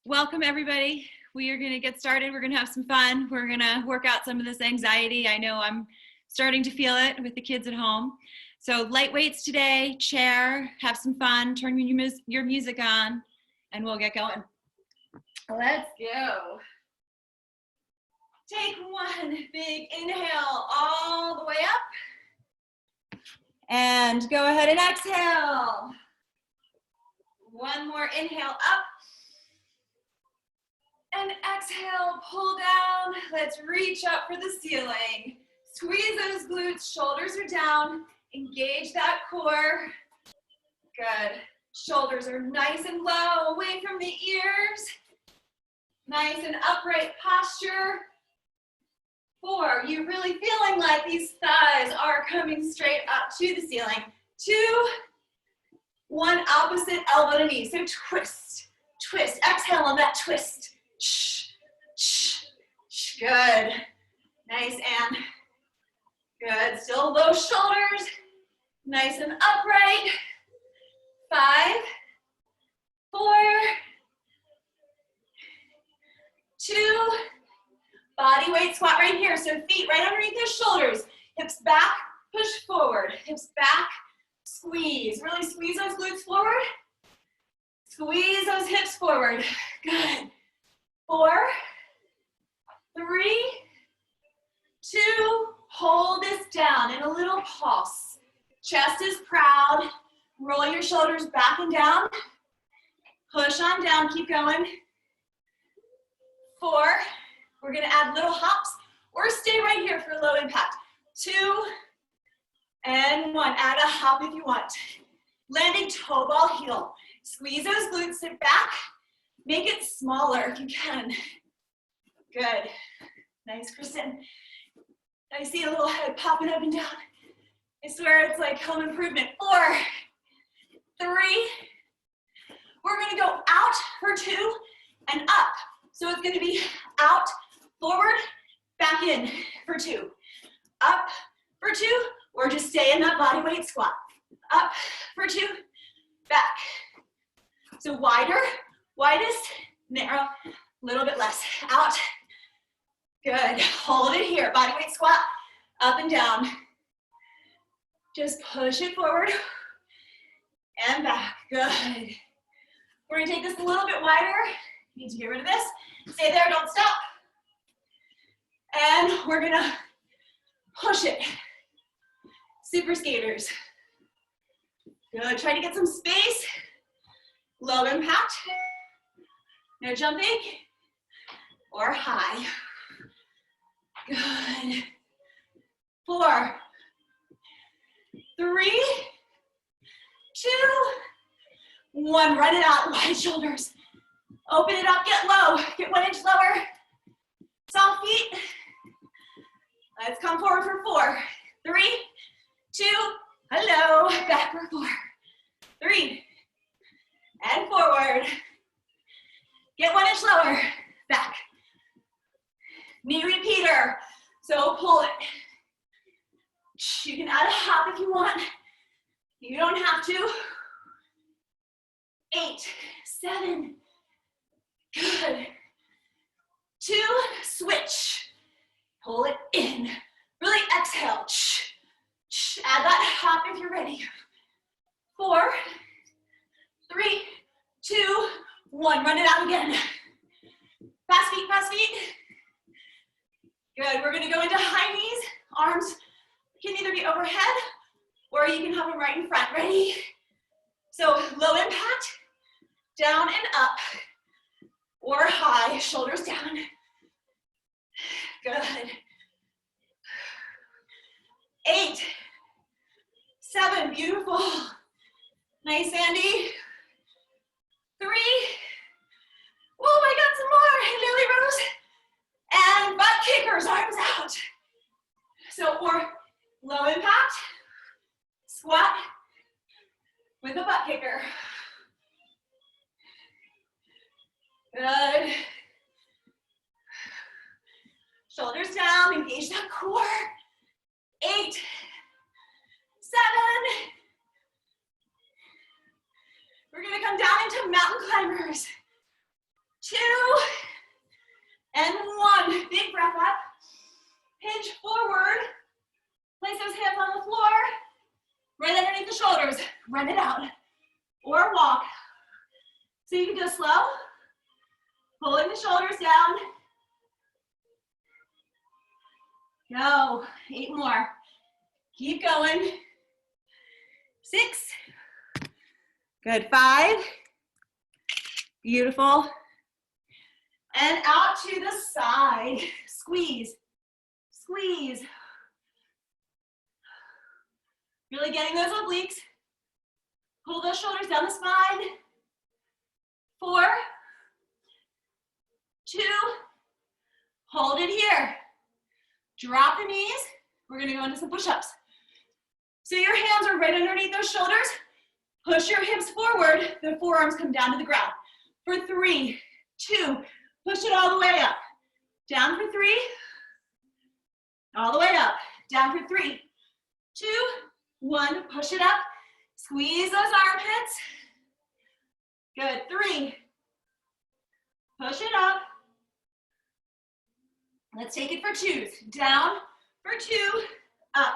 Welcome everybody. We are going to get started. We're going to have some fun. We're going to work out some of this anxiety. I know I'm starting to feel it with the kids at home. So light weights today, chair, have some fun, turn your music on, and we'll get going. Let's go. Take one big inhale all the way up. And go ahead and exhale. One more inhale up. And exhale, pull down. Let's reach up for the ceiling. Squeeze those glutes, shoulders are down. Engage that core. Good. Shoulders are nice and low, away from the ears. Nice and upright posture. 4, you're really feeling like these thighs are coming straight up to the ceiling. 2, 1, opposite elbow to knee. So twist, twist. Exhale on that twist. Shh, shh, shh. Good. Nice and good. Still low shoulders. Nice and upright. 5, 4, 2, body weight squat right here. So feet right underneath the shoulders. Hips back, push forward. Hips back, squeeze. Really squeeze those glutes forward. Squeeze those hips forward. Good. 4, 3, 2, hold this down in a little pulse. Chest is proud. Roll your shoulders back and down. Push on down, keep going. 4, we're gonna add little hops or stay right here for low impact. 2, and 1, add a hop if you want. Landing toe ball heel. Squeeze those glutes, sit back. Make it smaller if you can. Good. Nice, Kristen. I see a little head popping up and down. I swear it's like home improvement. 4, 3, we're gonna go out for 2 and up. So it's gonna be out, forward, back in for 2. Up for 2, or just stay in that body weight squat. Up for 2, back. So wider, widest, narrow, a little bit less. Out. Good. Hold it here. Body weight squat, up and down. Just push it forward and back. Good. We're going to take this a little bit wider. Need to get rid of this. Stay there, don't stop. And we're going to push it. Super skaters. Good. Try to get some space. Low impact. No jumping or high. Good. 4, 3, 2, 1. Run it out, wide shoulders. Open it up, get low. Get 1 inch lower. Soft feet. Let's come forward for 4, 3, 2, hello. Back for 4, 3, and forward. Get 1 inch lower. Back. Knee repeater. So pull it. You can add a hop if you want. You don't have to. 8, 7. Good. 2, switch. Pull it in. Really exhale. Add that hop if you're ready. 4, 3, 2, 1. Run it out again. Fast feet, fast feet. Good. We're going to go into high knees. Arms can either be overhead or you can have them right in front. Ready? So low impact, down and up, or high, shoulders down. Good. 8, 7, beautiful. Nice, Andy. 3. Oh, I got some more. Lily Rose. And butt kickers, arms out. So, or low impact, squat with a butt kicker. Good. Shoulders down, engage that core. 8, 7. We're gonna come down into mountain climbers. 2, hinge forward. Place those hands on the floor, right underneath the shoulders. Run it out, or walk. So you can go slow, pulling the shoulders down. Go, 8 more. Keep going. 6. Good, 5. Beautiful. And out to the side. Squeeze, squeeze. Really getting those obliques. Pull those shoulders down the spine. 4, 2, hold it here. Drop the knees. We're gonna go into some push-ups. So your hands are right underneath those shoulders. Push your hips forward. The forearms come down to the ground. For 3, 2, push it all the way up. Down for 3, all the way up. Down for 3, 2, 1, push it up. Squeeze those armpits. Good, 3. Push it up. Let's take it for 2s. Down for 2, up.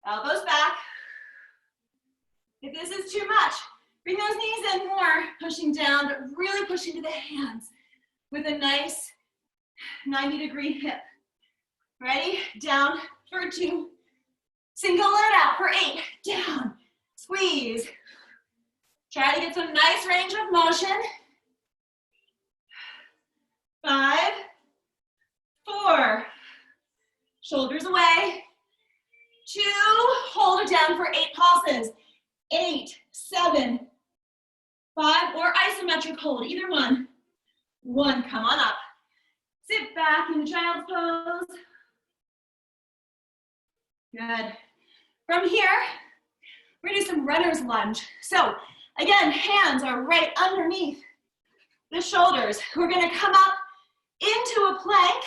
Elbows back. If this is too much, bring those knees in more, pushing down, but really pushing to the hands with a nice 90-degree hip. Ready? Down for 2. Single it out for 8. Down. Squeeze. Try to get some nice range of motion. 5, 4. Shoulders away. 2. Hold it down for 8 pulses. 8, 7, 5, or isometric hold, either one. 1, come on up. Sit back in child's pose. Good. From here, we're gonna do some runner's lunge. So again, hands are right underneath the shoulders. We're gonna come up into a plank.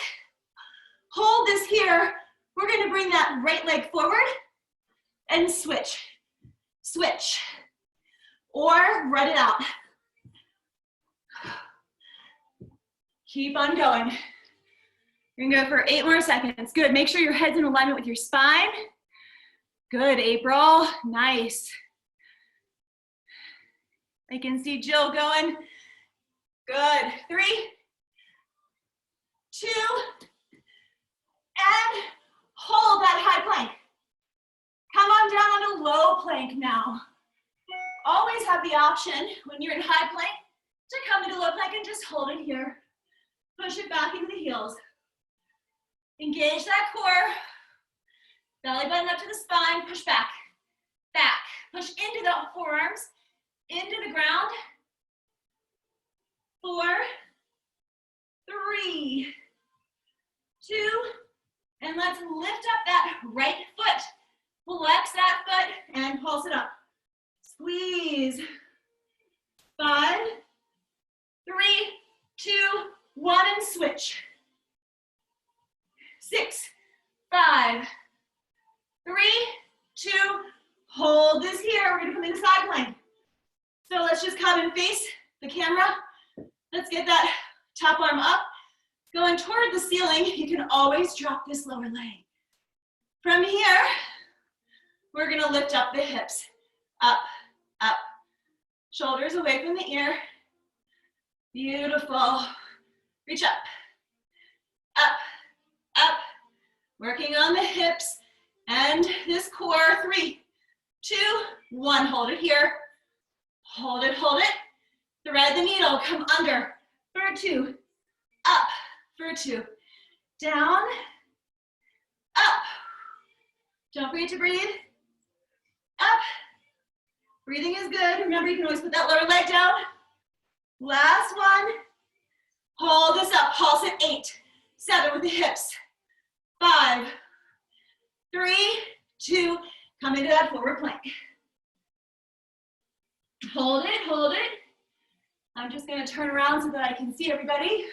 Hold this here. We're gonna bring that right leg forward and switch. Switch. Or run it out. Keep on going. You're gonna go for 8 more seconds. Good, make sure your head's in alignment with your spine. Good, April, nice. I can see Jill going. Good, 3, 2, and hold that high plank. Come on down on a low plank now. Always have the option when you're in high plank to come into low plank and just hold it here. Push it back into the heels. Engage that core. Belly button up to the spine, push back. Back. Push into the forearms, into the ground. 4, 3, 2, and let's lift up that right foot. Flex that foot and pulse it up. Squeeze. 5, 3, 2, 1, and switch. 6, 5, 3, 2, hold this here. We're gonna come into side plank. So let's just come and face the camera. Let's get that top arm up. Going toward the ceiling, you can always drop this lower leg. From here, we're gonna lift up the hips. Up, up. Shoulders away from the ear. Beautiful. Reach up. Up, up. Working on the hips and this core. 3, 2, 1. Hold it here. Hold it, hold it. Thread the needle. Come under for 2. Up for 2. Down. Up. Don't forget to breathe. Up. Breathing is good. Remember, you can always put that lower leg down. Last one. Hold this up. Pulse at 8, 7 with the hips. 5, 3, 2. Come into that forward plank. Hold it, hold it. I'm just gonna turn around so that I can see everybody.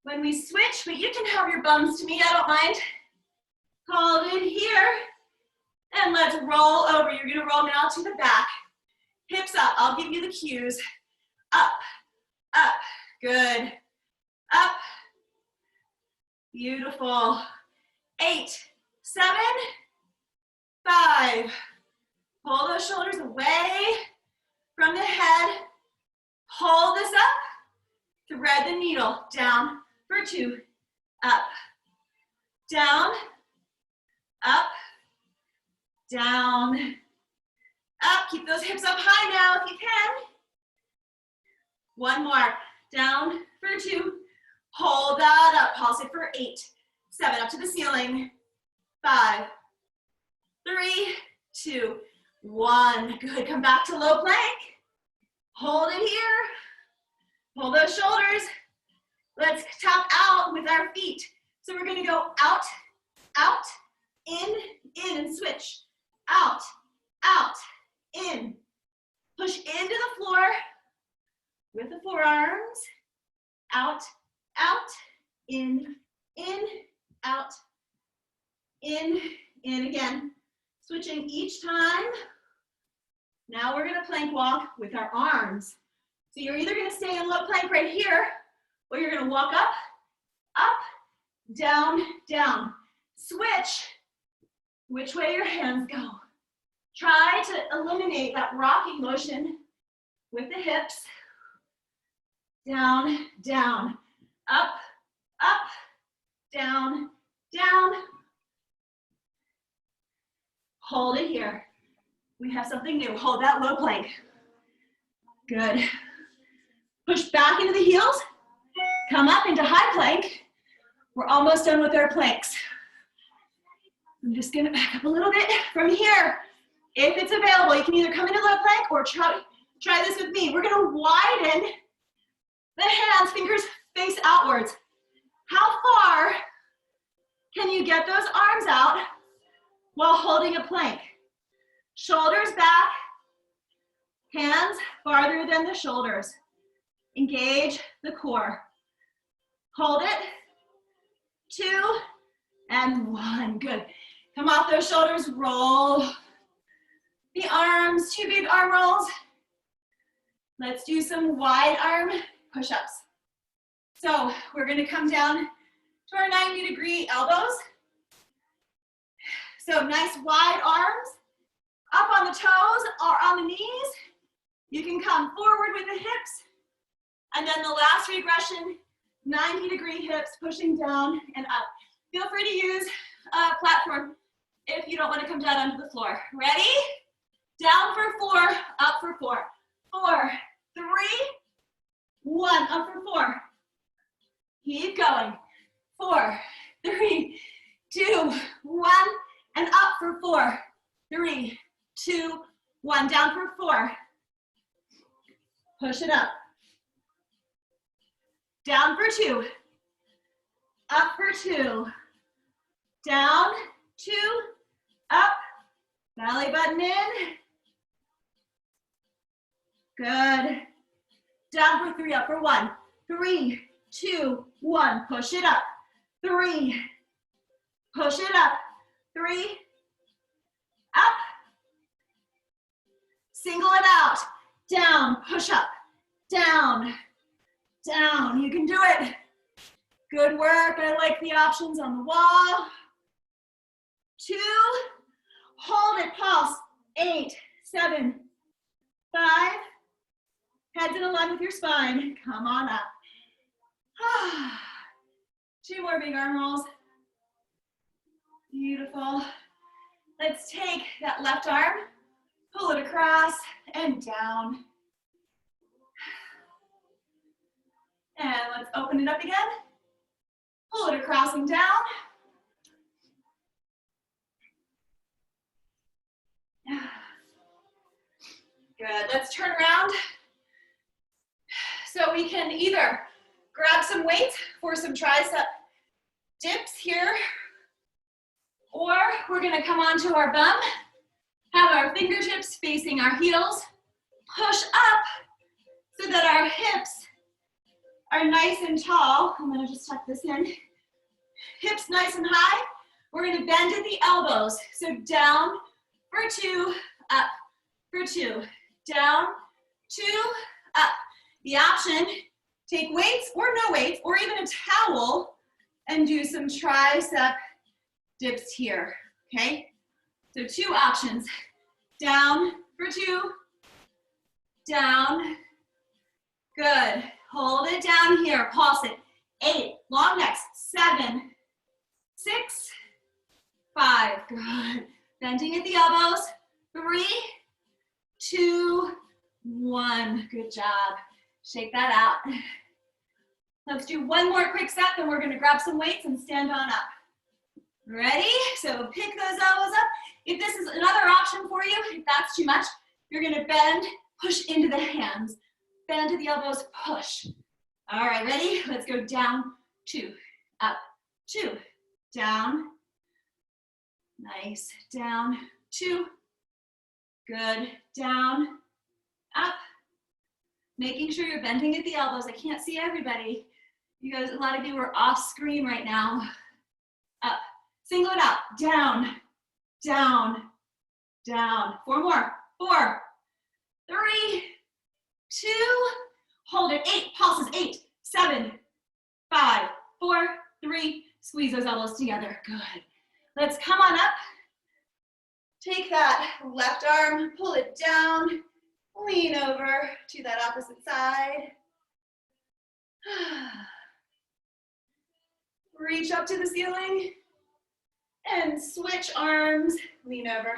When we switch, but you can have your bums to me, I don't mind. Hold it here. And let's roll over. You're gonna roll now to the back. Hips up, I'll give you the cues. Up, up, good. Up, beautiful. 8, 7, 5. Pull those shoulders away from the head. Hold this up. Thread the needle. Down for 2. Up. Down. Up. Down. Up. Keep those hips up high now if you can. One more. Down for 2. Hold that up. Pulse it for 8, 7. Up to the ceiling. 5, 3, 2, 1. Good. Come back to low plank. Hold it here. Pull those shoulders. Let's tap out with our feet. So we're going to go out, out, in, and switch. Out, out, in. Push into the floor with the forearms. Out, out, in, out, in again. Switching each time. Now we're going to plank walk with our arms. So you're either going to stay in low plank right here, or you're going to walk up, up, down, down. Switch which way your hands go. Try to eliminate that rocking motion with the hips. Down, down, up, up, down, down. Hold it here. We have something new. Hold that low plank. Good. Push back into the heels. Come up into high plank. We're almost done with our planks. I'm just gonna back up a little bit from here. If it's available, you can either come into low plank or try this with me. We're gonna widen the hands, fingers face outwards. How far can you get those arms out while holding a plank? Shoulders back, hands farther than the shoulders. Engage the core. Hold it. 2 and 1. Good. Come off those shoulders, roll the arms, 2 big arm rolls. Let's do some wide arm push-ups. So we're going to come down to our 90-degree elbows. So nice wide arms, up on the toes or on the knees. You can come forward with the hips. And then the last regression, 90-degree hips pushing down and up. Feel free to use a platform if you don't want to come down onto the floor. Ready? Down for 4, up for 4. 4, 3, 1, up for 4. Keep going. 4, 3, 2, 1, and up for 4. 3, 2, 1, down for 4. Push it up. Down for 2. Up for 2. Down, 2, up, belly button in. Good. Down for 3, up for 1. 3, 2, 1, push it up. 3, push it up. 3, up. Single it out. Down, push up. Down, down. You can do it. Good work. I like the options on the wall. 2, hold it, pulse. 8, 7, 5. Heads in line with your spine. Come on up. 2 more big arm rolls. Beautiful. Let's take that left arm, pull it across and down. And let's open it up again. Pull it across and down. Good, let's turn around. So we can either grab some weights for some tricep dips here, or we're gonna come onto our bum, have our fingertips facing our heels, push up so that our hips are nice and tall. I'm gonna just tuck this in. Hips nice and high. We're gonna bend at the elbows. So down for 2, up for 2. Down, 2, up. The option, take weights or no weights, or even a towel, and do some tricep dips here, okay? So 2 options. Down for 2, down, good. Hold it down here, pulse it. 8, long necks, 7, 6, 5, good. Bending at the elbows, 3, 2, 1, good job. Shake that out. Let's do one more quick set, then we're gonna grab some weights and stand on up. Ready? So pick those elbows up. If this is another option for you, if that's too much, you're gonna bend, push into the hands. Bend to the elbows, push. All right, ready? Let's go down, 2, up, 2, down. Nice, down, 2. Good, down, up. Making sure you're bending at the elbows. I can't see everybody. You guys, a lot of you are off screen right now. Up, single it out, down, down, down. 4 more, 4, 3, 2, hold it, 8, pulses, 8, 7, 5, 4, 3, squeeze those elbows together, good. Let's come on up. Take that left arm, pull it down, lean over to that opposite side. Reach up to the ceiling and switch arms, lean over.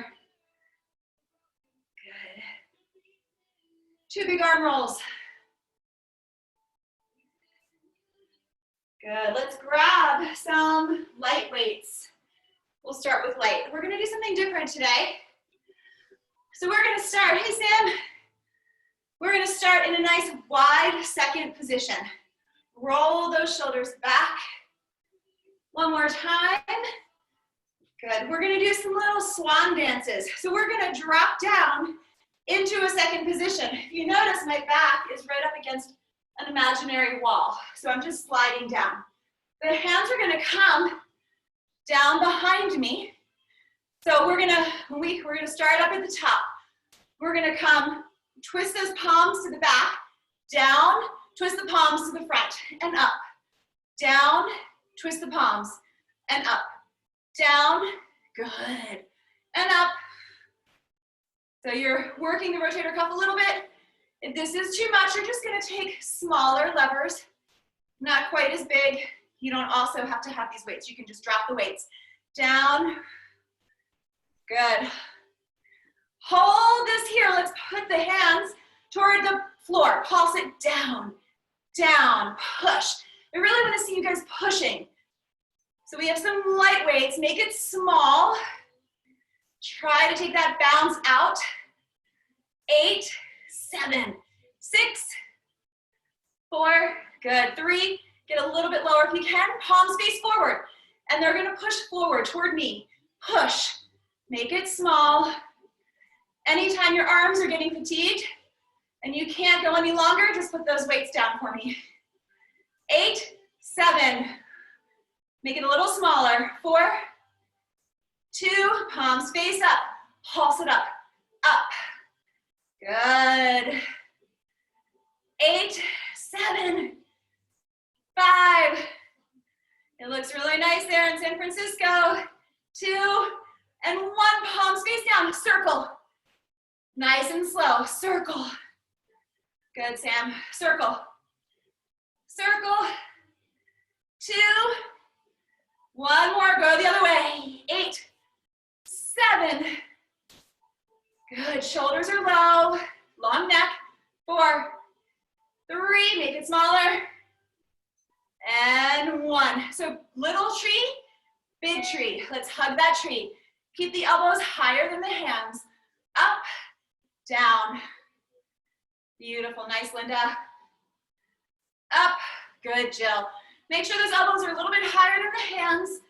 Good. 2 big arm rolls. Good, let's grab some light weights. We'll start with light. We're gonna do something different today. So we're gonna start, hey Sam, we're gonna start in a nice wide second position. Roll those shoulders back. One more time. Good, we're gonna do some little swan dances. So we're gonna drop down into a second position. If you notice, my back is right up against an imaginary wall. So I'm just sliding down. The hands are gonna come down behind me. So we're gonna start up at the top. We're gonna come, twist those palms to the back, down, twist the palms to the front, and up. Down, twist the palms, and up. Down, good, and up. So you're working the rotator cuff a little bit. If this is too much, you're just gonna take smaller levers, not quite as big. You don't also have to have these weights. You can just drop the weights. Down, good. Hold this here. Let's put the hands toward the floor. Pulse it down, down, push. I really wanna see you guys pushing. So we have some light weights. Make it small. Try to take that bounce out. 8, 7, 6, 4, good. 3, get a little bit lower if you can. Palms face forward. And they're gonna push forward toward me. Push, make it small. Anytime your arms are getting fatigued and you can't go any longer, just put those weights down for me. 8, 7, make it a little smaller. 4, 2, palms face up. Pulse it up, up. Good. 8, 7, 5. It looks really nice there in San Francisco. 2, and 1, palms face down, circle. Nice and slow, circle. Good, Sam, circle. Circle. 2, 1 more, go the other way. 8, 7. Good, shoulders are low, long neck. 4, 3, make it smaller. And 1. So little tree, big tree. Let's hug that tree. Keep the elbows higher than the hands. Up, down. Beautiful, nice, Linda. Up, good, Jill. Make sure those elbows are a little bit higher than the hands.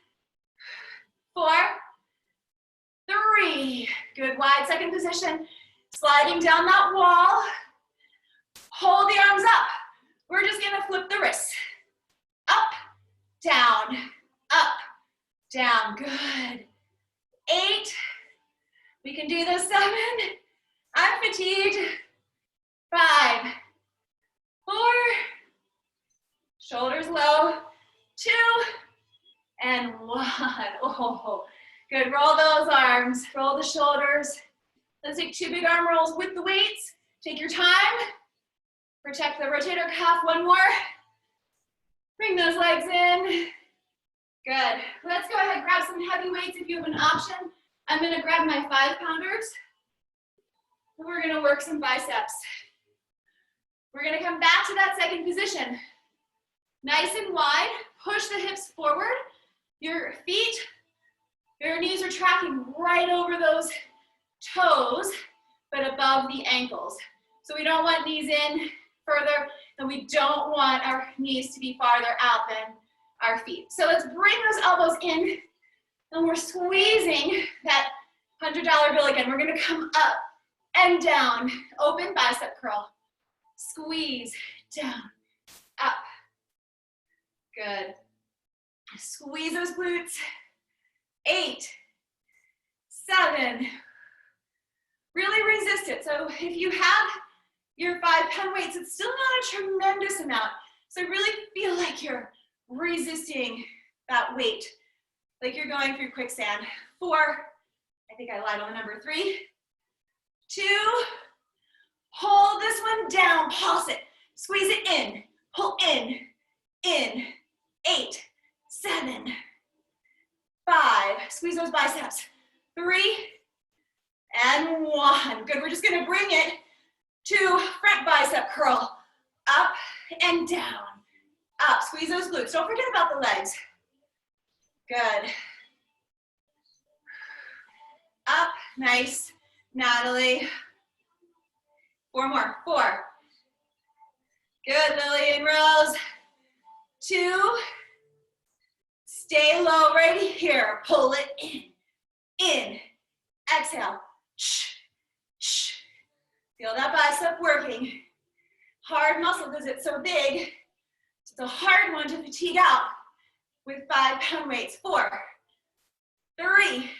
4, 3, good, wide second position. Sliding down that wall. Hold the arms up. We're just gonna flip the wrists. Up, down, up, down, good. 8, we can do this. 7, I'm fatigued. 5, 4, shoulders low. 2, and one. Oh, good. Roll those arms, roll the shoulders. Let's take 2 big arm rolls with the weights. Take your time. Protect the rotator cuff. One more. Bring those legs in. Good. Let's go ahead and grab some heavy weights if you have an option. I'm going to grab my 5-pounders. We're going to work some biceps. We're going to come back to that second position. Nice and wide. Push the hips forward. Your feet, your knees are tracking right over those toes, but above the ankles. So we don't want knees in further, and we don't want our knees to be farther out than our feet. So let's bring those elbows in, and we're squeezing that $100 bill again. We're gonna come up and down, open bicep curl. Squeeze, down, up. Good. Squeeze those glutes. 8, 7. Really resist it. So if you have your 5-pound weights, it's still not a tremendous amount. So really feel like you're resisting that weight, like you're going through quicksand. 4, I think I lied on the number. 3, 2, hold this one down, pulse it, squeeze it in, pull in, 8, 7, 5, squeeze those biceps, 3, and 1. Good, we're just gonna bring it to front bicep curl, up and down, up, squeeze those glutes. Don't forget about the legs. Good. Up, nice, Natalie. 4 more, 4. Good, Lily and Rose. 2, stay low right here, pull it in, exhale, feel that bicep working. Hard muscle because it's so big. It's a hard one to fatigue out with 5-pound weights. 4, 3,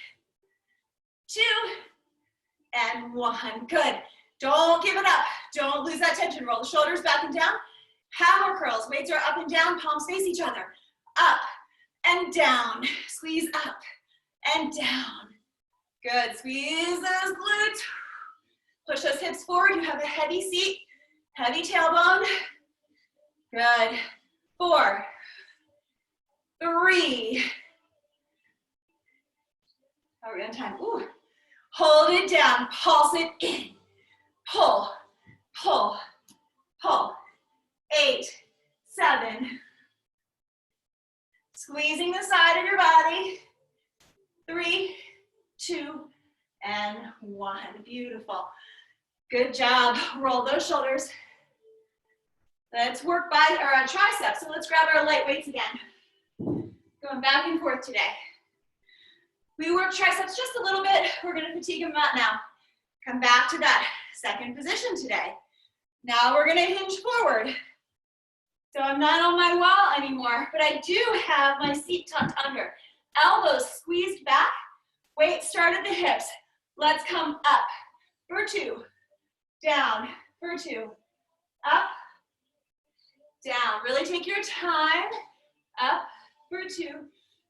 2, and 1. Good. Don't give it up. Don't lose that tension. Roll the shoulders back and down. Hammer curls. Weights are up and down. Palms face each other. Up and down. Squeeze up and down. Good. Squeeze those glutes. Push those hips forward. You have a heavy seat, heavy tailbone. Good. 4, 3. How are we on time? Ooh. Hold it down. Pulse it in. Pull, pull, pull. 8, 7. Squeezing the side of your body. 3, 2, and 1. Beautiful. Good job. Roll those shoulders. Let's work triceps. So let's grab our light weights again. Going back and forth today. We work triceps just a little bit. We're going to fatigue them out now. Come back to that second position today. Now we're going to hinge forward. So I'm not on my wall anymore, but I do have my seat tucked under. Elbows squeezed back. Weight start at the hips. Let's come up for 2. Down for 2. Up. Down. Really take your time. Up for 2.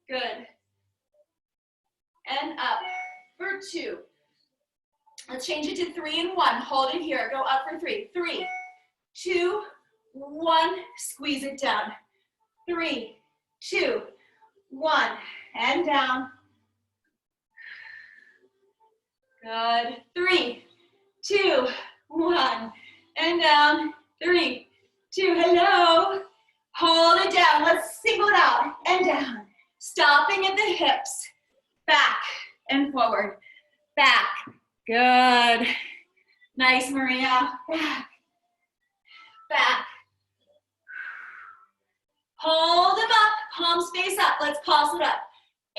Good. And up for 2. Let's change it to 3 and 1. Hold it here. Go up for 3. 3, 2, 1. Squeeze it down. 3, 2, 1. And down. Good. 3, 2, 1. And down. 3, 2. Hello. Hold it down. Let's single it out and down. Stopping at the hips. Back and forward. Back. Good. Nice, Maria. Back. Back. Hold them up. Palms face up. Let's pulse it up.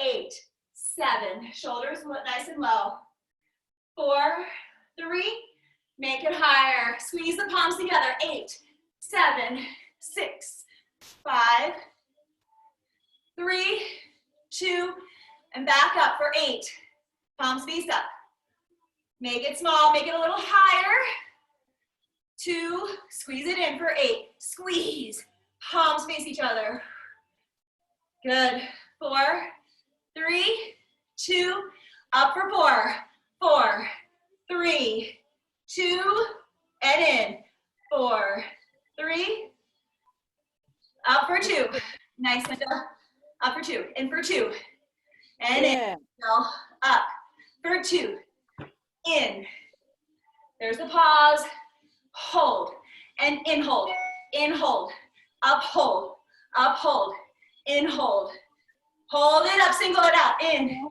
8, 7. Shoulders nice and low. 4, 3. Make it higher. Squeeze the palms together. 8, 7, 6, 5, 3, 2, and back up for 8. Palms face up. Make it small, make it a little higher. 2, squeeze it in for 8. Squeeze. Palms face each other. Good. 4, 3, 2, up for 4, 4, 3, 2, and in, 4, 3, up for 2, nice, Linda, up for 2, in for 2, and in, up for 2, in, there's the pause, hold, and in hold, up hold, in hold it up, single it out, in,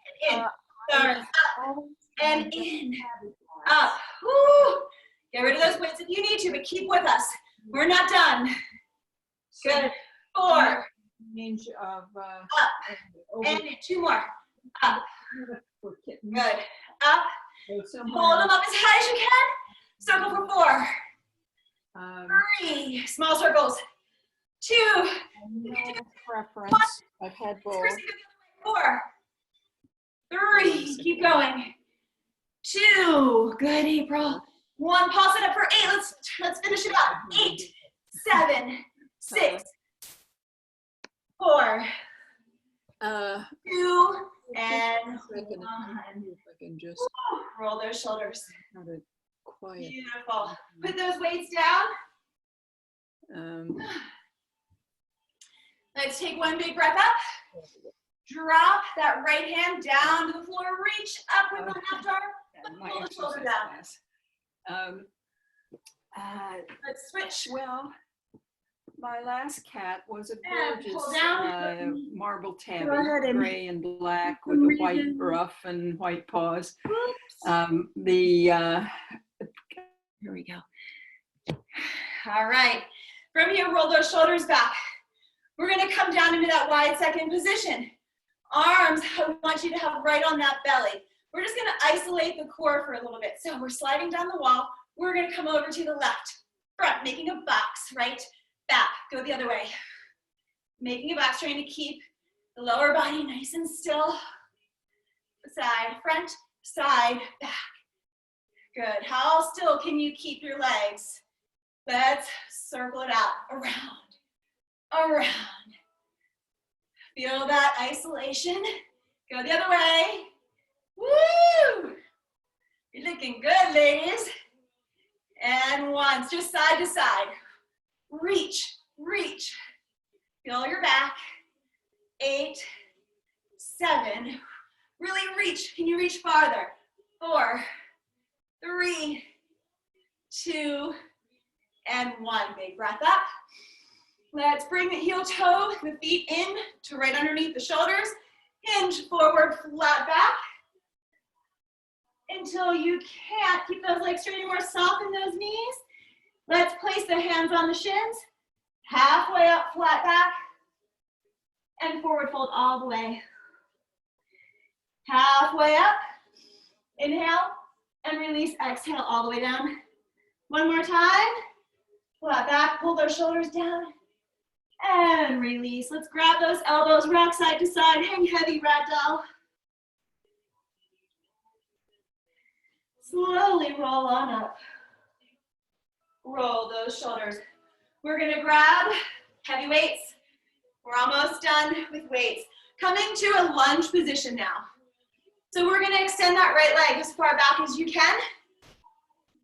start, up, and in, up, woo. Get rid of those weights if you need to, but keep with us, we're not done, good, 4, range of up, and 2 more, up, good, up, hold them up as high as you can, circle for 4, 3, small circles, 2, preference. 1, I've had both. 4, 3, keep going, 2, good April, 1, pause it up for 8, let's finish it up, 8, 7, 6, 4, 2, and 1. If I can just Roll those shoulders. have it quiet. Beautiful. Put those weights down. Let's take one big breath up. Drop that right hand down to the floor. Reach up with the left arm. Pull the shoulder down. Let's switch. Well, my last cat was a And gorgeous pull down. marble tabby, Go ahead and gray and black with a white ruff and white paws. Here we go. All right. From here, roll those shoulders back. We're going to come down into that wide second position. Arms, I want you to have right on that belly. We're just going to isolate the core for a little bit. So we're sliding down the wall. We're going to come over to the left, front, making a box, right, back, go the other way. Making a box, trying to keep the lower body nice and still. Side, front, side, back. Good. How still can you keep your legs? Let's circle it out, around. Feel that isolation. Go the other way. Woo! You're looking good, ladies. And once, just side to side. Reach. Feel your back. 8, 7. Really reach. Can you reach farther? 4, 3, 2, and 1. Big breath up. Let's bring the heel toe, the feet in to right underneath the shoulders. Hinge forward, flat back. Until you can't. Keep those legs straight anymore. Soften those knees. Let's place the hands on the shins. Halfway up, flat back. And forward fold all the way. Halfway up. Inhale and release. Exhale all the way down. One more time. Flat back. Pull those shoulders down. And release. Let's grab those elbows. Rock side to side. Hang heavy, ragdoll. Slowly roll on up. Roll those shoulders. We're gonna grab heavy weights. We're almost done with weights. Coming to a lunge position now. So we're gonna extend that right leg as far back as you can.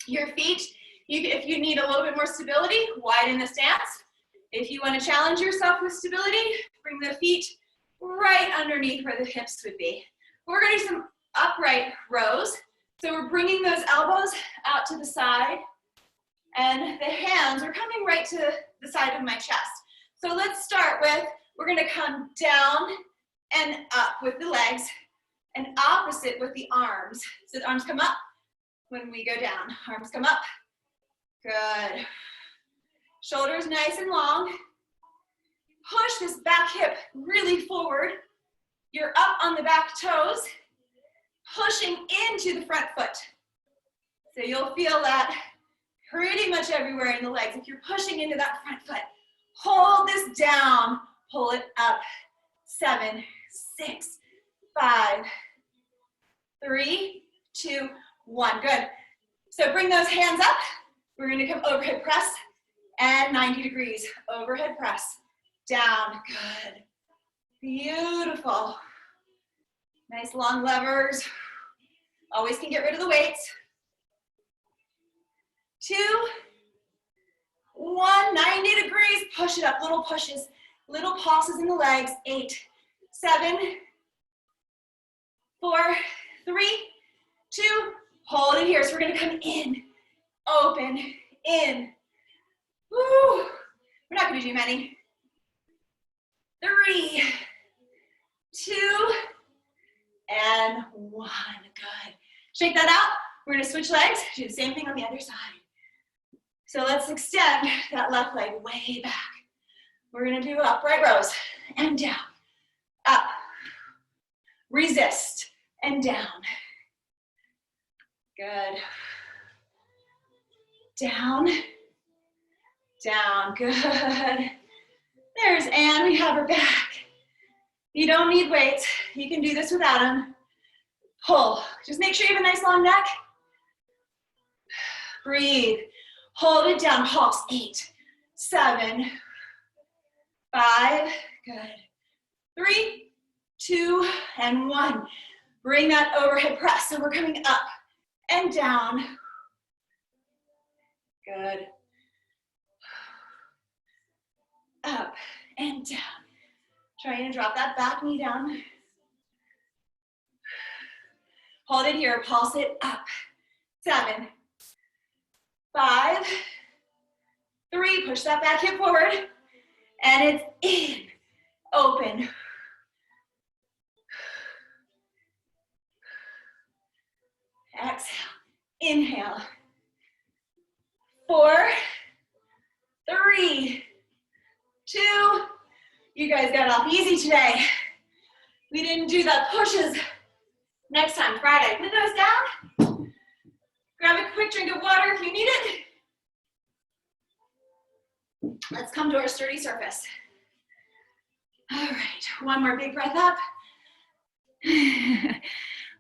Your feet, if you need a little bit more stability, widen the stance. If you wanna challenge yourself with stability, bring the feet right underneath where the hips would be. We're gonna do some upright rows. So we're bringing those elbows out to the side and the hands are coming right to the side of my chest. So let's start with, we're gonna come down and up with the legs and opposite with the arms. So the arms come up when we go down. Arms come up, good. Shoulders nice and long. Push this back hip really forward. You're up on the back toes. Pushing into the front foot. So you'll feel that pretty much everywhere in the legs. If you're pushing into that front foot, hold this down, pull it up. 7, 6, 5, 3, 2, 1. Good. So bring those hands up. We're gonna come overhead press and 90 degrees. Overhead press, down, good. Beautiful. Nice long levers. Always can get rid of the weights. 2, 1, 90 degrees. Push it up, little pushes, little pulses in the legs. 8, 7, 4, 3, 2, hold it here. So we're gonna come in, open, in. Woo. We're not gonna do many. 3, 2, and 1. Good. Shake that out. We're gonna switch legs, do the same thing on the other side. So let's extend that left leg way back. We're gonna do upright rows and down, up, resist, and down. Good. Down, down, good. There's Anne, we have her back. You don't need weights. You can do this without them. Pull, just make sure you have a nice long neck. Breathe, hold it down, pulse. 8, 7, 5, good. 3, 2, and 1. Bring that overhead press. So we're coming up and down. Good. Up and down. Trying to drop that back knee down. Hold it here, pulse it up. 7, 5, 3, push that back hip forward. And it's in, open. Exhale, inhale. 4, 3, 2, you guys got off easy today. We didn't do the pushes. Next time, Friday, put those down. Grab a quick drink of water if you need it. Let's come to our sturdy surface. All right, one more big breath up.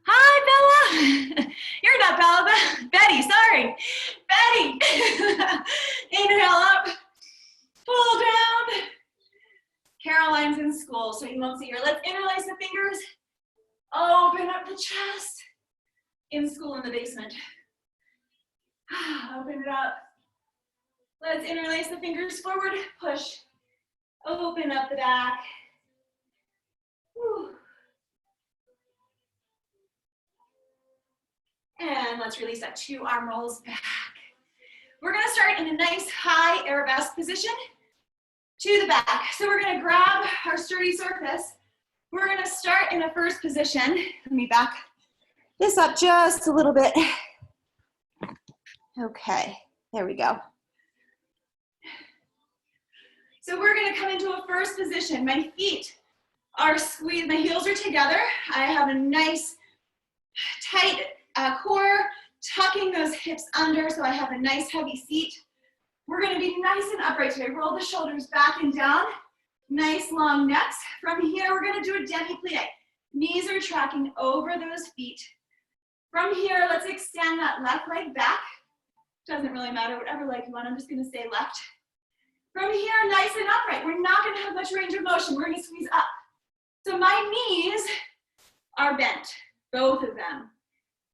Hi, Bella. You're not Bella, Betty, sorry. Betty. Inhale up, pull down. Caroline's in school, so you won't see her. Let's interlace the fingers. Open up the chest. In school in the basement. Open it up. Let's interlace the fingers forward. Push. Open up the back. Whew. And let's release that 2 arm rolls back. We're gonna start in a nice high arabesque position to the back. So we're gonna grab our sturdy surface. We're gonna start in a first position. Let me back this up just a little bit. Okay, there we go. So we're gonna come into a first position. My feet are squeezed, my heels are together. I have a nice tight core, tucking those hips under so I have a nice heavy seat. We're gonna be nice and upright today. Roll the shoulders back and down. Nice long necks. From here, we're gonna do a demi-plie. Knees are tracking over those feet. From here, let's extend that left leg back. Doesn't really matter, whatever leg you want, I'm just gonna say left. From here, nice and upright. We're not gonna have much range of motion. We're gonna squeeze up. So my knees are bent, both of them.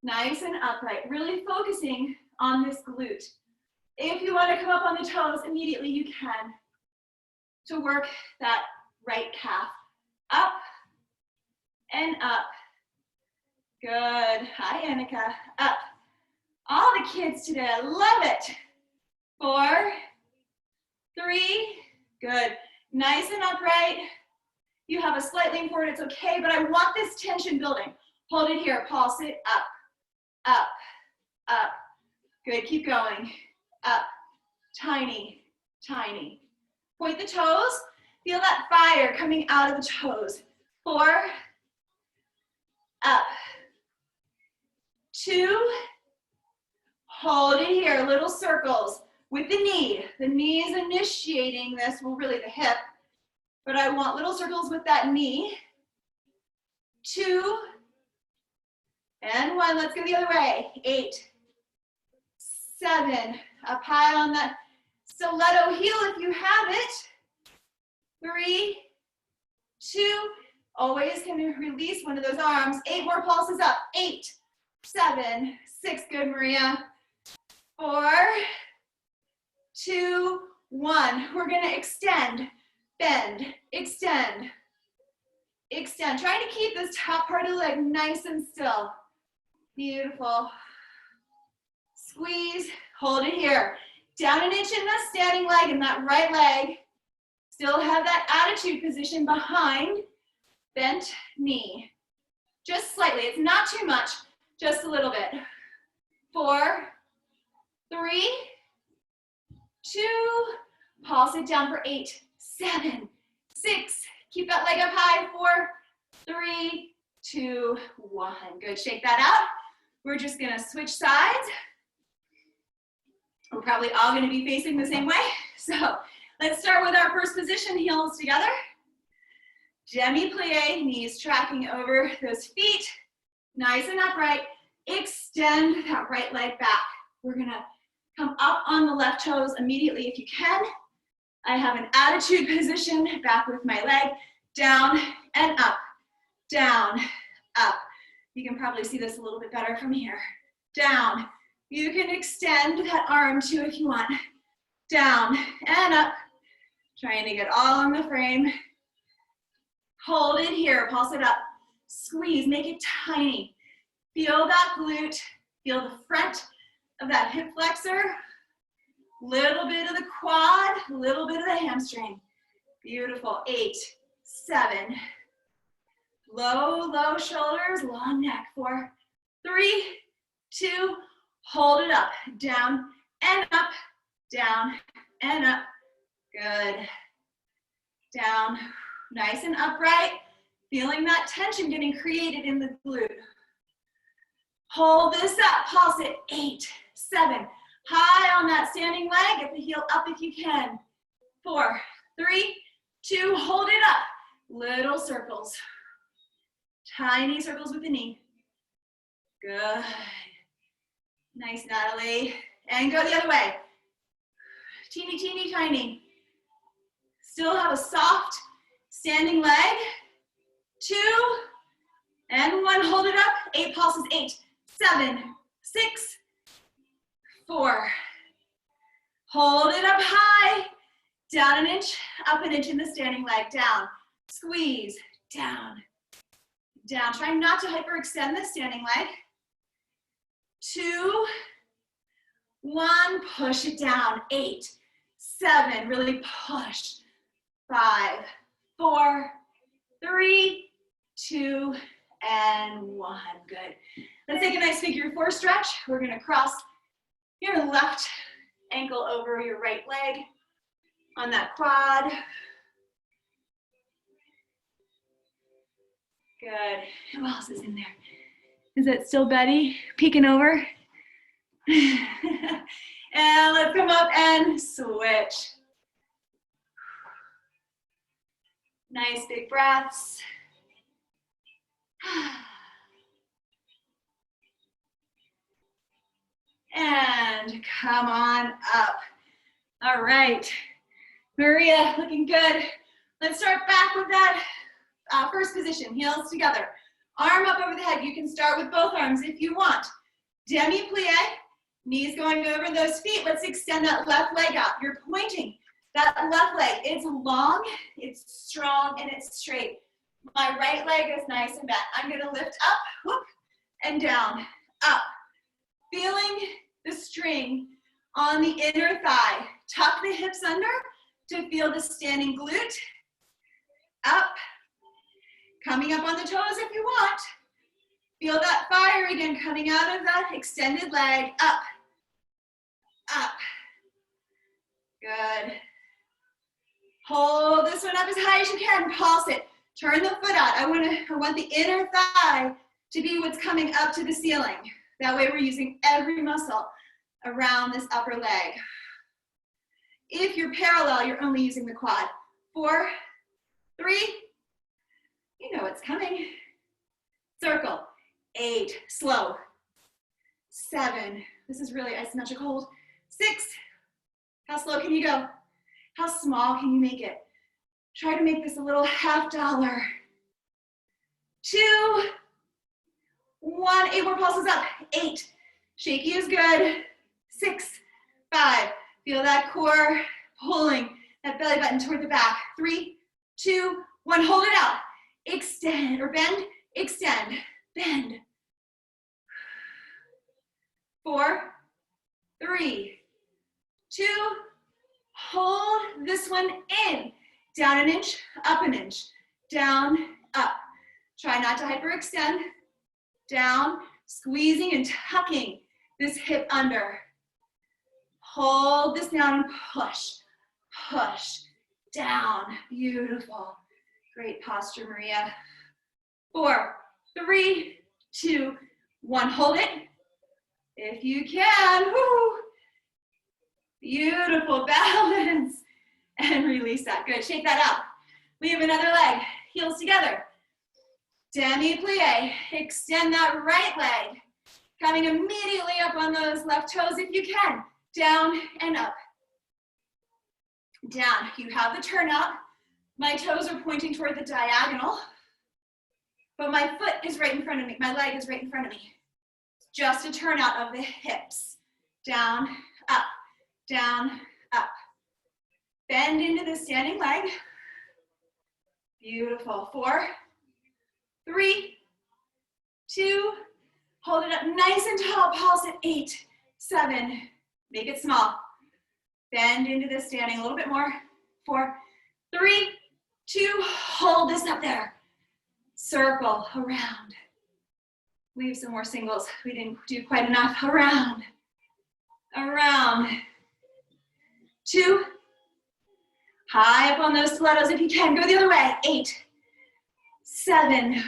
Nice and upright, really focusing on this glute. If you wanna come up on the toes, immediately you can to work that right calf. Up and up. Good, hi Annika, up. All the kids today, I love it. 4, 3, good. Nice and upright. You have a slight lean forward, it's okay, but I want this tension building. Hold it here, pulse it up, up, up. Good, keep going. Up, tiny, tiny. Point the toes, feel that fire coming out of the toes. 4, up, 2, hold it here, little circles with the knee. The knee is initiating this, well really the hip, but I want little circles with that knee. 2, and 1, let's go the other way. 8, 7, up high on that stiletto heel if you have it. 3, 2, always can release one of those arms. 8 more pulses up. 8, 7, 6, good, Maria. 4, 2, 1. We're gonna extend, bend, extend, extend. Trying to keep this top part of the leg nice and still. Beautiful. Squeeze, hold it here. Down an inch in the standing leg and that right leg. Still have that attitude position behind bent knee. Just slightly, it's not too much, just a little bit. 4, 3, 2, pulse it down for 8, 7, 6, keep that leg up high, 4, 3, 2, 1. Good, shake that out. We're just gonna switch sides. We're probably all gonna be facing the same way. So let's start with our first position, heels together. Demi-plie, knees tracking over those feet, nice and upright. Extend that right leg back. We're gonna come up on the left toes immediately if you can. I have an attitude position, back with my leg, down and up, down, up. You can probably see this a little bit better from here. Down. You can extend that arm too if you want. Down and up. Trying to get all on the frame. Hold it here, pulse it up. Squeeze, make it tiny. Feel that glute, feel the front of that hip flexor. Little bit of the quad, little bit of the hamstring. Beautiful, 8, 7. Low, low shoulders, long neck. 4, 3, 2, hold it up. Down and up, down and up. Good. Down, nice and upright. Feeling that tension getting created in the glute. Hold this up, pulse it. 8, 7. High on that standing leg, get the heel up if you can. 4, 3, 2, hold it up. Little circles. Tiny circles with the knee. Good. Nice, Natalie. And go the other way. Teeny, teeny, tiny. Still have a soft standing leg. 2, and 1, hold it up. 8 pulses, 8, 7, 6, 4. Hold it up high. Down an inch, up an inch in the standing leg. Down, squeeze, down, down. Try not to hyperextend the standing leg. 2, 1, push it down. 8, 7, really push. 5, 4, 3, 2, and 1. Good. Let's take a nice figure 4 stretch. We're gonna cross your left ankle over your right leg on that quad. Good. Who else is in there? Is it still Betty peeking over? And let's come up and switch. Nice big breaths. And come on up. All right. Maria, looking good. Let's start back with that first position, heels together. Arm up over the head. You can start with both arms if you want. Demi-plie, knees going over those feet. Let's extend that left leg out. You're pointing that left leg. It's long, it's strong, and it's straight. My right leg is nice and bent. I'm gonna lift up, whoop, and down, up. Feeling the string on the inner thigh. Tuck the hips under to feel the standing glute. Up. Coming up on the toes if you want. Feel that fire again coming out of that extended leg. Up. Up. Good. Hold this one up as high as you can. Pulse it. Turn the foot out. I want the inner thigh to be what's coming up to the ceiling. That way we're using every muscle around this upper leg. If you're parallel, you're only using the quad. 4, 3, you know what's coming. Circle. 8, slow. 7, this is really isometric hold. 6, how slow can you go? How small can you make it? Try to make this a little $50. 2, 1, 8 more pulses up. 8, shaky is good. 6, 5, feel that core pulling that belly button toward the back. 3, 2, 1, hold it out. Extend or bend, extend, bend. 4, 3, 2, hold this one in. Down an inch, up an inch, down, up. Try not to hyperextend. Down, squeezing and tucking this hip under. Hold this down and push, push, down. Beautiful. Great posture, Maria. 4, 3, 2, 1. Hold it. If you can. Woo. Beautiful balance. And release that. Good. Shake that out. We have another leg. Heels together. Demi-plie. Extend that right leg. Coming immediately up on those left toes if you can. Down and up. Down. You have the turnout. My toes are pointing toward the diagonal. But my foot is right in front of me. My leg is right in front of me. Just a turnout of the hips. Down, up, down, up. Bend into the standing leg. Beautiful. 4, 3, 2, hold it up nice and tall. Pulse at 8, 7, make it small. Bend into the standing a little bit more. 4, 3, 2, hold this up there. Circle around. We have some more singles. We didn't do quite enough. Around, around. 2, high up on those stilettos if you can. Go the other way. 8, 7,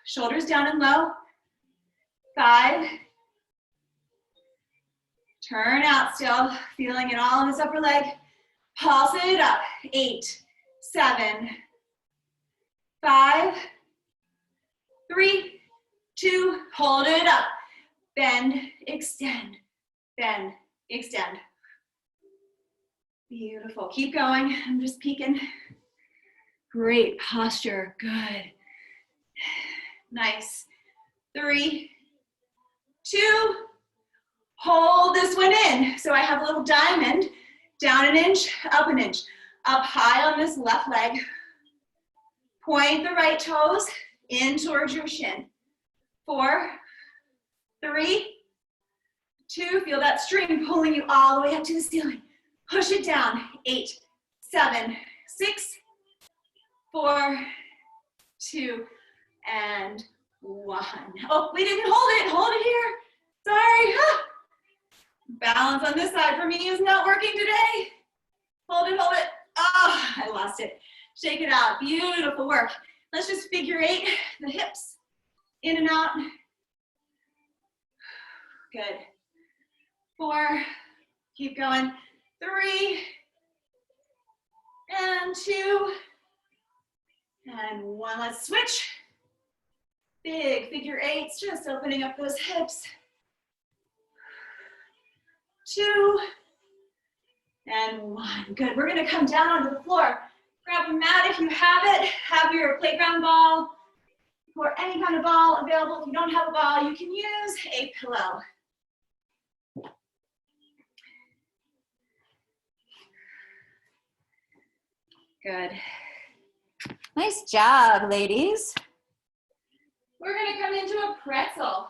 shoulders down and low. 5, turn out still, feeling it all in this upper leg. Pulse it up. 8, 7, 5, 3, 2, hold it up. Bend, extend, bend, extend. Beautiful. Keep going. I'm just peeking. Great posture. Good. Nice. 3, 2, hold this one in. So I have a little diamond. Down an inch, up an inch. Up high on this left leg. Point the right toes in towards your shin. 4, 3, 2, feel that string pulling you all the way up to the ceiling. Push it down. 8, 7, 6, 4, 2, and 1. Oh, we didn't hold it. Hold it here. Sorry. Balance on this side for me is not working today. Hold it, hold it. Oh, I lost it. Shake it out. Beautiful work. Let's just figure 8 the hips. In and out. Good. 4, keep going. 3, and 2, and 1. Let's switch. Big figure 8s, just opening up those hips. 2, and 1. Good. We're going to come down onto the floor. Grab a mat if you have it. Have your playground ball or any kind of ball available. If you don't have a ball, you can use a pillow. Good. Nice job, ladies. We're going to come into a pretzel.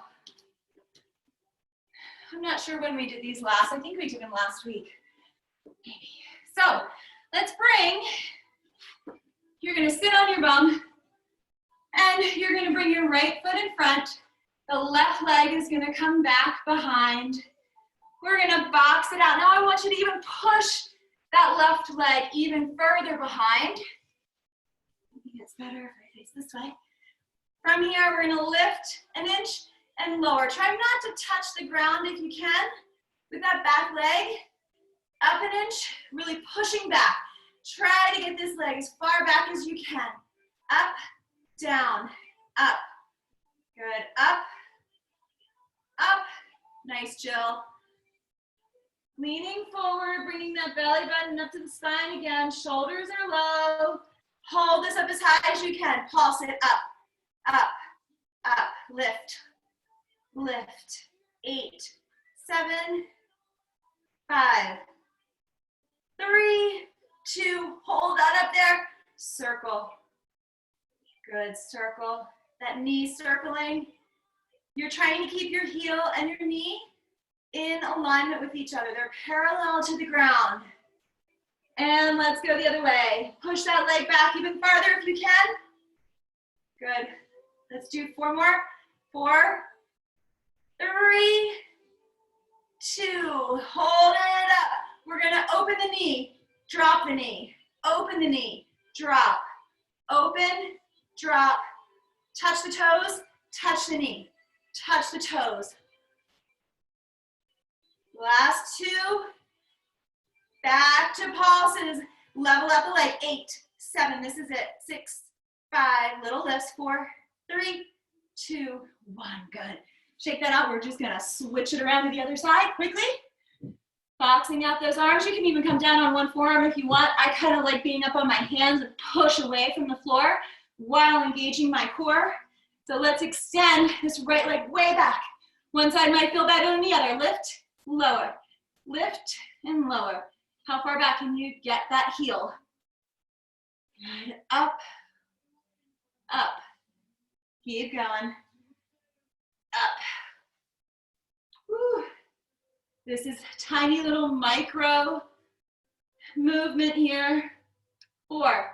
I'm not sure when we did these last. I think we did them last week. Maybe. So let's bring, you're going to sit on your bum, and you're going to bring your right foot in front. The left leg is going to come back behind. We're going to box it out. Now I want you to even push that left leg even further behind. I think it's better if I face this way. From here, we're going to lift an inch and lower. Try not to touch the ground if you can with that back leg. Up an inch, really pushing back. Try to get this leg as far back as you can. Up, down, up. Good. Up, up. Nice, Jill. Leaning forward, bringing that belly button up to the spine again. Shoulders are low. Hold this up as high as you can. Pulse it up, up, up. Lift, lift. 8, 7, 5, 3, 2. Hold that up there. Circle. Good, circle. That knee circling. You're trying to keep your heel and your knee in alignment with each other. They're parallel to the ground. And let's go the other way. Push that leg back even farther if you can. Good. Let's do 4 more. 4, 3, 2. Hold it up. We're gonna open the knee, drop the knee, open the knee, drop, open, drop, touch the toes, touch the knee, touch the toes. Last 2. Back to pulses. Level up the leg. 8, 7. This is it. 6, 5. Little lifts. 4, 3, 2, 1. Good. Shake that out. We're just gonna switch it around to the other side quickly. Boxing out those arms. You can even come down on one forearm if you want. I kind of like being up on my hands and push away from the floor while engaging my core. So let's extend this right leg way back. One side might feel better than the other. Lift, lower, lift, and lower. How far back can you get that heel? Good. Up, up. Keep going. Up. Whew. This is tiny little micro movement here. 4,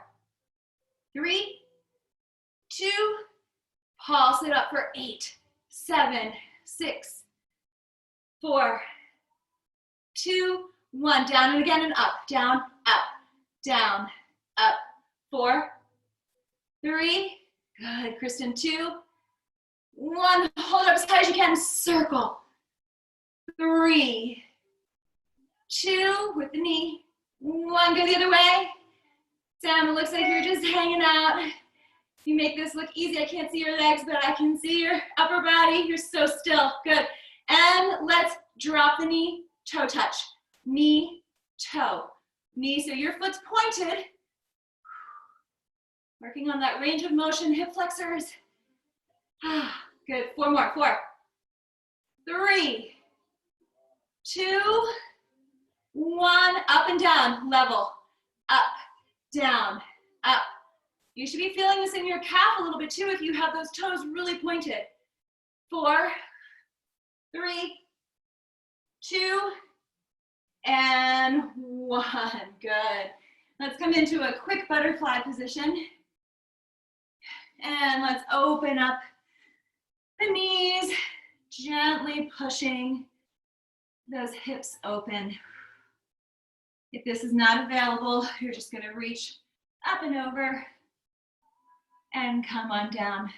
3, 2, pulse it up for 8, 7, 6, 4, 2, 1. Down and again and up, down, up, down, up. 4, 3, good, Kristen. 2, 1. Hold it up as high as you can. Circle. 3, 2, with the knee. 1, go the other way. Sam, it looks like you're just hanging out. You make this look easy. I can't see your legs, but I can see your upper body. You're so still. Good. And let's drop the knee, toe touch. Knee, toe. Knee, so your foot's pointed. Working on that range of motion, hip flexors. Good. 4 more. 4, 3, 2, 1. Up and down. Level. Up, down, up. You should be feeling this in your calf a little bit too if you have those toes really pointed. 4, 3, 2, and 1. Good. Let's come into a quick butterfly position. And let's open up the knees, gently pushing those hips open. If this is not available, you're just going to reach up and over and come on down.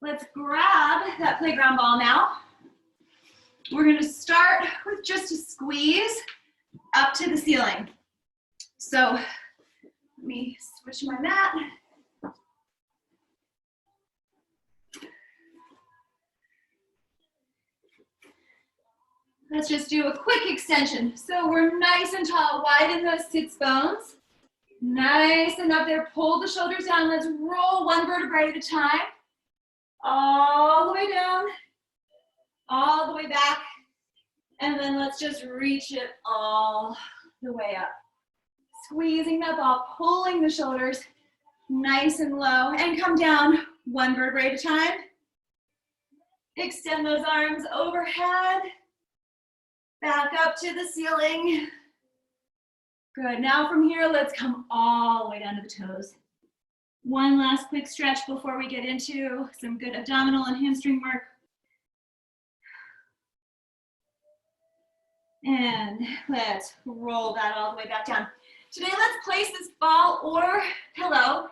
Let's grab that playground ball now. We're going to start with just a squeeze up to the ceiling. So let me switch my mat. Let's just do a quick extension. So we're nice and tall, widen those sits bones. Nice and up there, pull the shoulders down. Let's roll one vertebrae at a time. All the way down, all the way back. And then let's just reach it all the way up. Squeezing that ball, pulling the shoulders nice and low, and come down one vertebrae at a time. Extend those arms overhead. Back up to the ceiling. Good. Now from here, let's come all the way down to the toes. One last quick stretch before we get into some good abdominal and hamstring work. And let's roll that all the way back down. Today, let's place this ball or pillow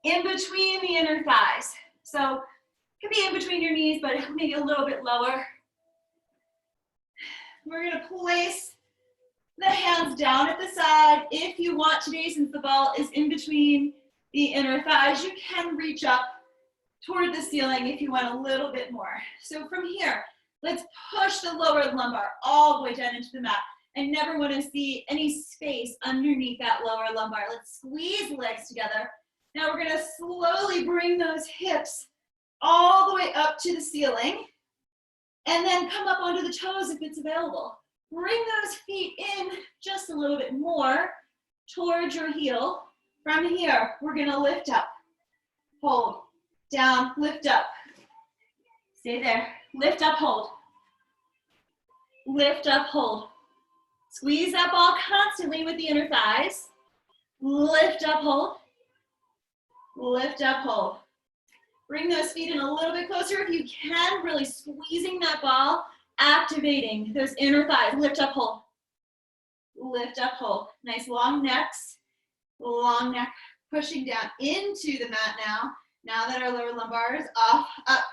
in between the inner thighs. So it could be in between your knees, but maybe a little bit lower. We're going to place the hands down at the side. If you want today, since the ball is in between the inner thighs, you can reach up toward the ceiling if you want a little bit more. So from here, let's push the lower lumbar all the way down into the mat. I never want to see any space underneath that lower lumbar. Let's squeeze the legs together. Now we're going to slowly bring those hips all the way up to the ceiling, and then come up onto the toes if it's available. Bring those feet in just a little bit more towards your heel. From here, we're going to lift up, hold, down, lift up. Stay there. Lift up, hold. Lift up, hold. Squeeze that ball constantly with the inner thighs. Lift up, hold. Lift up, hold. Bring those feet in a little bit closer if you can, really squeezing that ball, activating those inner thighs. Lift up, hold. Lift up, hold. Nice long necks, long neck, pushing down into the mat now. Now that our lower lumbar is off, up,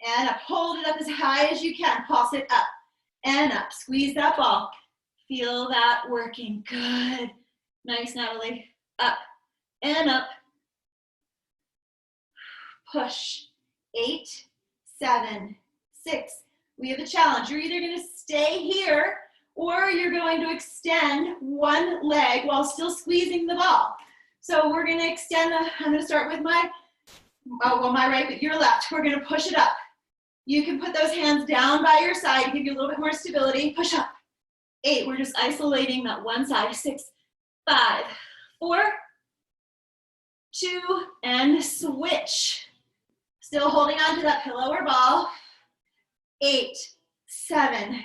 and up. Hold it up as high as you can. Pulse it up and up. Squeeze that ball. Feel that working. Good. Nice, Natalie. Up and up. Push. 8, 7, 6. We have a challenge. You're either going to stay here or you're going to extend one leg while still squeezing the ball. So we're going to extend, I'm going to start with my right, but your left. We're going to push it up. You can put those hands down by your side to give you a little bit more stability. Push up. 8, we're just isolating that one side. 6, 5, 4, 2, and switch. Still holding on to that pillow or ball. 8, 7,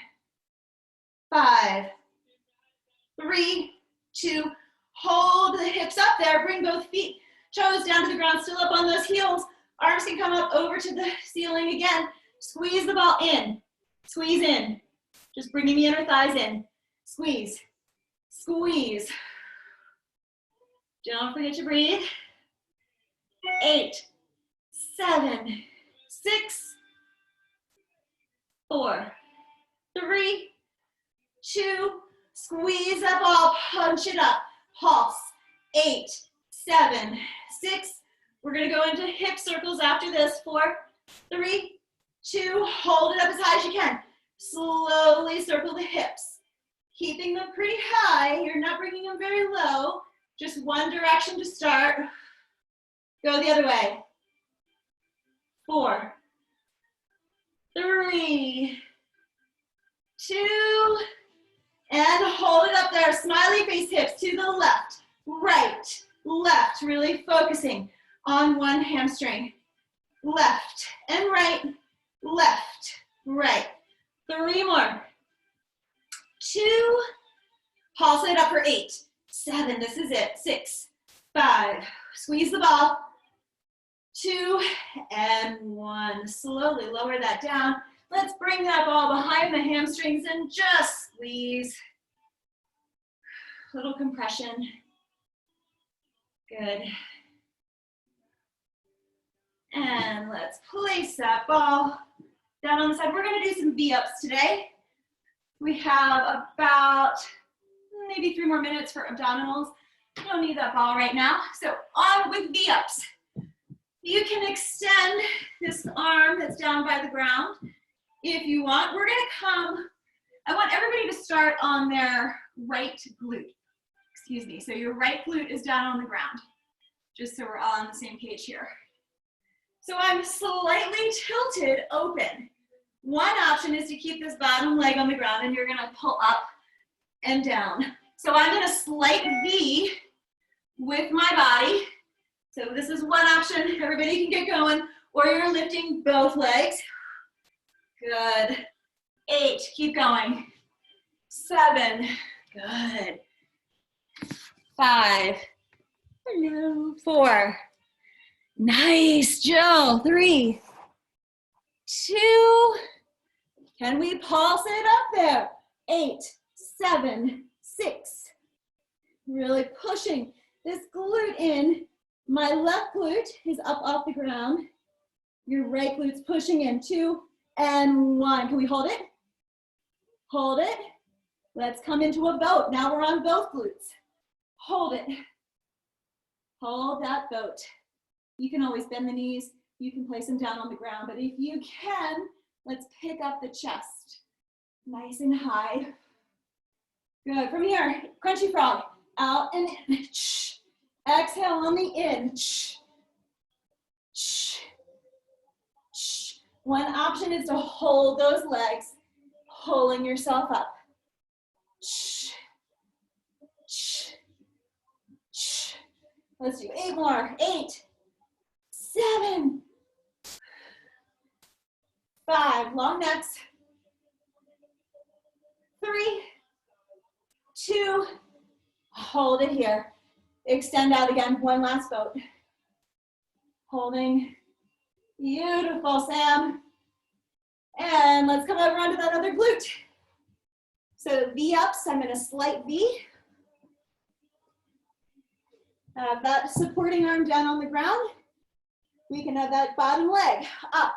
5, 3, 2, hold the hips up there. Bring both feet, toes down to the ground, still up on those heels. Arms can come up over to the ceiling again. Squeeze the ball in. Squeeze in. Just bringing the inner thighs in. Squeeze. Squeeze. Don't forget to breathe. 8, 7, 6, 4, 3, 2, squeeze that ball, punch it up, pulse. 8, 7, 6. We're going to go into hip circles after this. 4, 3, 2, hold it up as high as you can. Slowly circle the hips, keeping them pretty high. You're not bringing them very low. Just one direction to start. Go the other way. 4, 3, 2, and hold it up there. Smiley face hips to the left, right, left. Really focusing on one hamstring. Left and right, left, right. 3 more. 2, pulse it up for 8, 7, this is it. 6, 5, squeeze the ball. 2 and 1. Slowly lower that down. Let's bring that ball behind the hamstrings and just squeeze. Little compression. Good. And let's place that ball down on the side. We're going to do some V-ups today. We have about maybe 3 more minutes for abdominals. You don't need that ball right now. So on with V-ups. You can extend this arm that's down by the ground if you want. We're going to come, I want everybody to start on their right glute. Excuse me. So your right glute is down on the ground, just so we're all on the same page here. So I'm slightly tilted open. One option is to keep this bottom leg on the ground and you're going to pull up and down. So I'm going to slight V with my body. So this is one option. Everybody can get going. Or you're lifting both legs. Good. 8, keep going. 7, good. 5, hello. 4, nice, Jill. 3, 2, can we pulse it up there? 8, 7, 6. Really pushing this glute in. My left glute is up off the ground. Your right glute's pushing in. 2 and 1. Can we hold it? Hold it. Let's come into a boat. Now we're on both glutes. Hold it. Hold that boat. You can always bend the knees. You can place them down on the ground. But if you can, let's pick up the chest. Nice and high. Good, from here, crunchy frog, out and in. Exhale on the in. One option is to hold those legs, pulling yourself up. Let's do 8 more. 8, 7, 5, long necks. 3, 2, hold it here. Extend out again, one last boat. Holding. Beautiful, Sam. And let's come over onto that other glute. So V ups, I'm in a slight V. Have that supporting arm down on the ground. We can have that bottom leg up.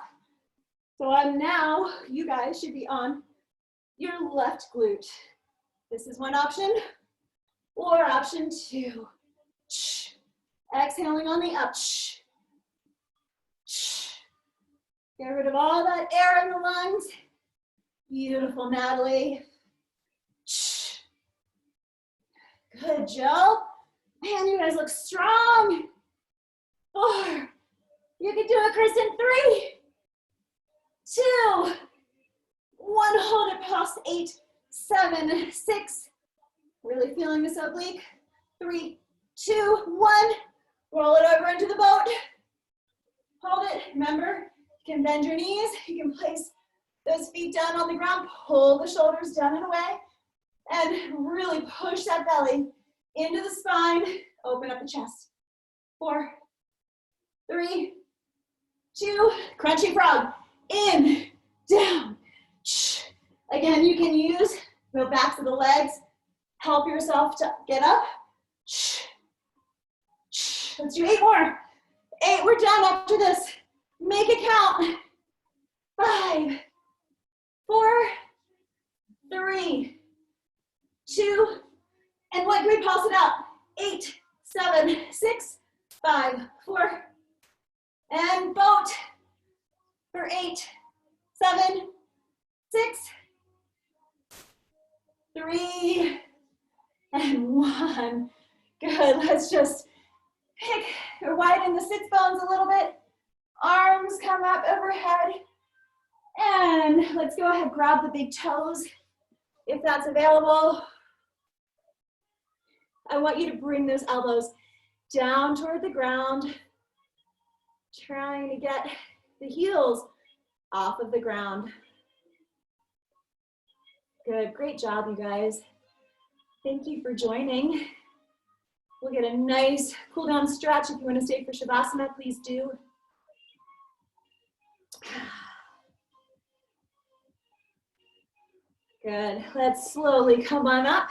So I'm now, you guys should be on your left glute. This is one option, or option 2. Exhaling on the up. Get rid of all that air in the lungs. Beautiful, Natalie. Good, Jill. Man, you guys look strong. 4. You can do it, Kristen. 3, 2, 1. Hold it past 8, 7, 6. Really feeling this oblique. 3, 2, 1. Roll it over into the boat. Hold it. Remember, you can bend your knees. You can place those feet down on the ground. Pull the shoulders down and away. And really push that belly into the spine. Open up the chest. 4, 3, 2. Crunchy frog. In, down. Again, you can use the backs of the legs. Help yourself to get up. Let's do 8 more. 8, we're done after this. Make it count. 5, 4, 3, 2, and 1. Can we pulse it out? 8, 7, 6, 5, 4, and boat for 8, 7, 6, 3, and 1. Good, let's just pick or widen the sits bones a little bit. Arms come up overhead. And let's go ahead, grab the big toes if that's available. I want you to bring those elbows down toward the ground, trying to get the heels off of the ground. Good, great job, you guys. Thank you for joining. We'll get a nice cool down stretch. If you want to stay for Shavasana, please do. Good, let's slowly come on up,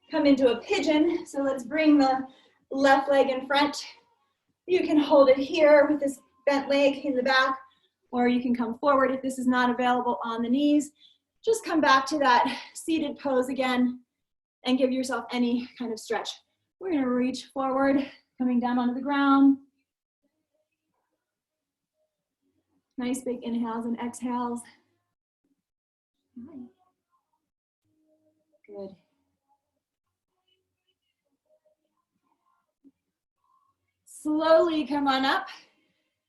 come into a pigeon. So let's bring the left leg in front. You can hold it here with this bent leg in the back, or you can come forward if this is not available on the knees. Just come back to that seated pose again and give yourself any kind of stretch. We're gonna reach forward, coming down onto the ground. Nice big inhales and exhales. Good. Slowly come on up.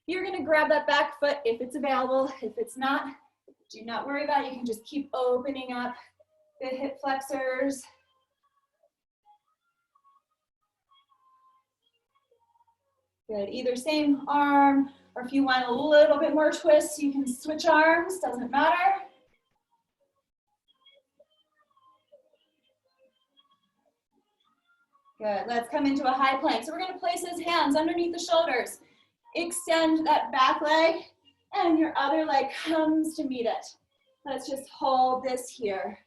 You're gonna grab that back foot if it's available. If it's not, do not worry about it. You can just keep opening up the hip flexors. Good, either same arm, or if you want a little bit more twist, you can switch arms, doesn't matter. Good, let's come into a high plank. So we're gonna place those hands underneath the shoulders. Extend that back leg, and your other leg comes to meet it. Let's just hold this here.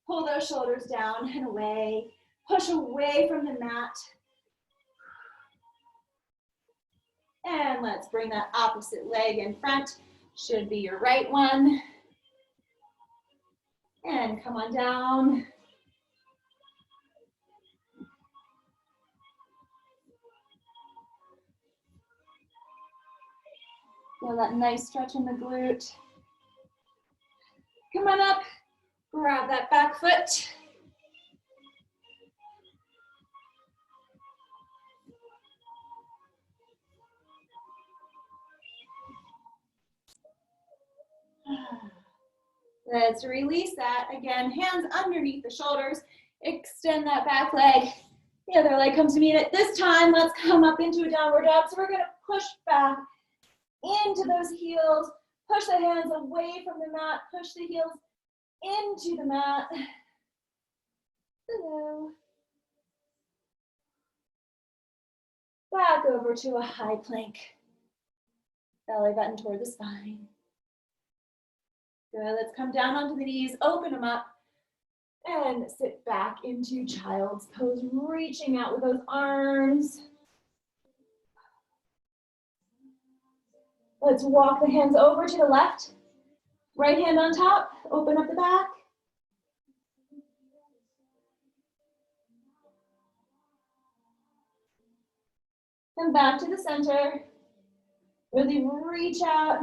Pull those shoulders down and away. Push away from the mat. And let's bring that opposite leg in front. Should be your right one. And come on down. Feel that nice stretch in the glute. Come on up, grab that back foot. Let's release that. Again, hands underneath the shoulders. Extend that back leg. The other leg comes to meet it. This time, let's come up into a downward dog. So we're gonna push back into those heels. Push the hands away from the mat. Push the heels into the mat. Hello. Back over to a high plank. Belly button toward the spine. Good, let's come down onto the knees, open them up, and sit back into child's pose, reaching out with those arms. Let's walk the hands over to the left. Right hand on top, open up the back. And back to the center. Really reach out.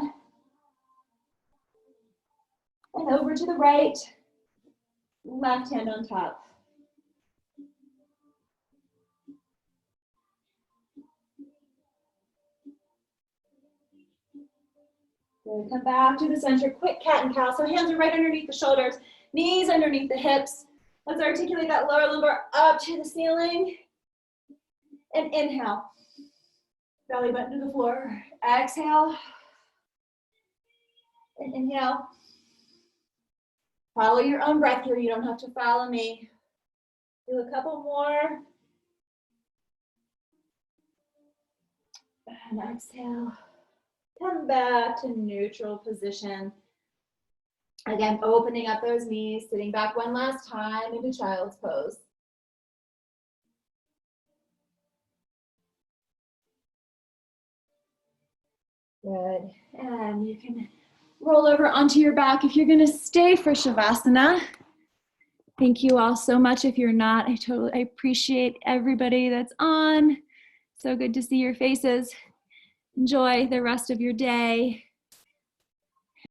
And over to the right. Left hand on top. Good. Come back to the center. Quick cat and cow. So hands are right underneath the shoulders. Knees underneath the hips. Let's articulate that lower lumbar up to the ceiling. And inhale. Belly button to the floor. Exhale. And inhale. Follow your own breath here. You don't have to follow me. Do a couple more. And exhale. Come back to neutral position. Again, opening up those knees, sitting back one last time into child's pose. Good. And you can roll over onto your back if you're going to stay for Shavasana. Thank you all so much. If you're not, I appreciate everybody that's on. So good to see your faces. Enjoy the rest of your day.